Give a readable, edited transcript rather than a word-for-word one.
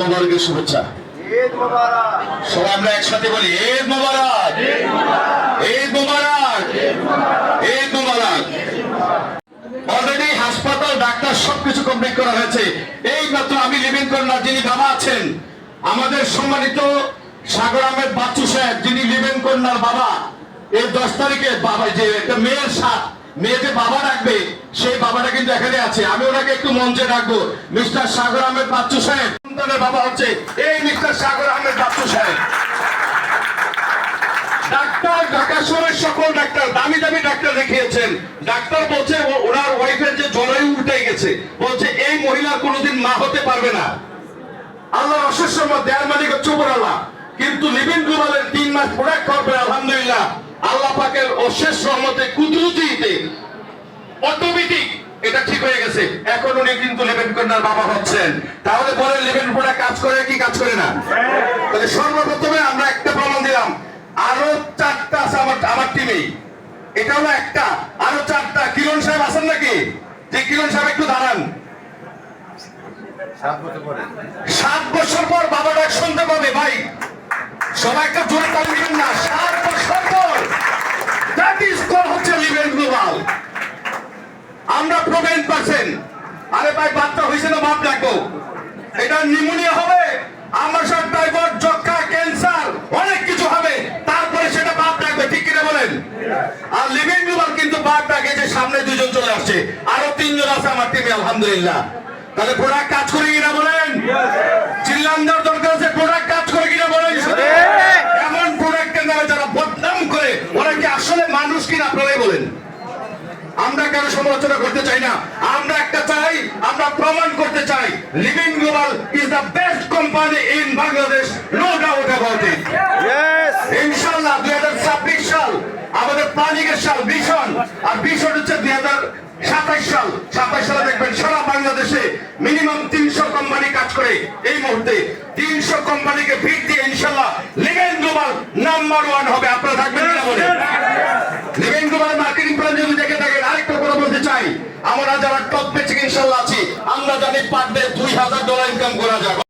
মোবারকের শুভেচ্ছা। ঈদ মোবারক। সবাই আমরা একসাথে বলি ঈদ মোবারক, ঈদ মোবারক, ঈদ মোবারক। অলরেডি হাসপাতাল, ডাক্তার সবকিছু কমপ্লিট করা হয়েছে। এই মাত্র আমি লিভিং কর্নার যিনি বাবা আছেন, আমাদের সম্মানিত সাগর আহমেদ বাচ্চু সাহেব, যিনি লিভিং কর্নার বাবা, এই 10 তারিখে বাবা যে একটা মেয়ের সাথ মেয়ে যে বাবা ডাকবে, সেই বাবাটা কিন্তু এখানে আছে। আমি ওনাকে একটু মঞ্চে ডাকবো। মিস্টার সাগর আহমেদ বাচ্চু সাহেব, সন্তানের বাবা হচ্ছে এই মিস্টার সাগর আহমেদ বাচ্চু সাহেব। ডাক্তার, ঢাকা শহরের সকল ডাক্তার, দামি দামি ডাক্তার দেখিয়েছেন। ডাক্তার বলছে ওনার ওয়াইফের যে জরায়ু উঠে গেছে, বলছে এই মহিলা কোনোদিন মা হতে পারবে না। আল্লাহর অশেষ রহমত, দেয়ার মালিক হচ্ছে উপরওয়ালা। কিন্তু লিভিং গ্লোবালের 3 মাস প্রোডাক্ট করবে আলহামদুলিল্লাহ। আল্লাহ পাকের অশেষ রহমতে কুদরতিতে অটোমেটিক এটা ঠিক হয়ে গেছে। এখন উনি কিন্তু লিভিং কর্নার বাবা হচ্ছেন। তাহলে বলেন লিভিং প্রোডাক্ট কাজ করে কি কাজ করে না? তাহলে সর্বপ্রথমে আমরা একটা প্রমাণ দিলাম। আরো 4টা আছে আমার টিমে। এটা হলো একটা, আরো 4টা। কিরণ সাহেব আছেন নাকি? যে কিরণ সাহেব একটু দাঁড়ান। 7 বছর পর বাবা ডাক শুনতে পাবে ভাই। সবাই একটা জোরে তালি দিবেন না। 7 বছর পর। দ্যাট ইজ কল হচ্ছে লিভিং গ্লোবাল। আমরা প্রবীণ পাচ্ছেন। আরে ভাই বাচ্চা হয়েছে না বাপ ডাকবো? এটা নিউমোনিয়া হবে, আমাশয়, টাইফয়েড, যক্ষা, ক্যান্সার, অনেক কিছু হবে। তারপরে সেটা বাপ ডাকবে, ঠিক কিনা বলেন? আর লিভিং গ্লোবাল কিন্তু বাপ ডাকে যে সামনে 2 জন চলে আসছে, আরো 3 জন আছে আমার টিমে আলহামদুলিল্লাহ। তাহলে প্রোডাক্ট কাজ করে কিনা বলেন? চিল্লান দেওয়ার দরকার আছে। প্রোডাক্ট কাজ করে কিনা বলেন? এমন প্রোডাক্টের নামে যারা বদনাম করে, ওরা কি আসলে মানুষ কিনা আপনারাই বলেন? আমরা কেন সমালোচনা করতে চাই না? আমরা একটা চাই, আমরা প্রমাণ করতে চাই living global is the best company in Bangladesh, no doubt about it. ইনশাআল্লাহ 2026 সাল আমাদের প্ল্যানিংয়ের সাল, ভিশন। আর ভিশন হচ্ছে 2027 সাল। 27 সালে দেখবেন সারা বাংলাদেশে মিনিমাম 300 কোম্পানি কাজ করে। এই মুহূর্তে 300 কোম্পানিকে ভিড় দিয়ে ইনশাআল্লাহ লিভিং গ্লোবাল নাম্বার 1 হবে। আপনারা থাকবেন কিনা বলেন? লিভিং গ্লোবাল মার্কেটিং প্ল্যান যদি দেখে থাকেন, আরেকটা কথা বলতে চাই, আমরা যারা টপ পেচিং ইনশাআল্লাহ আছি, আমরা জানি পার ডে $2000 ইনকাম করা যায়।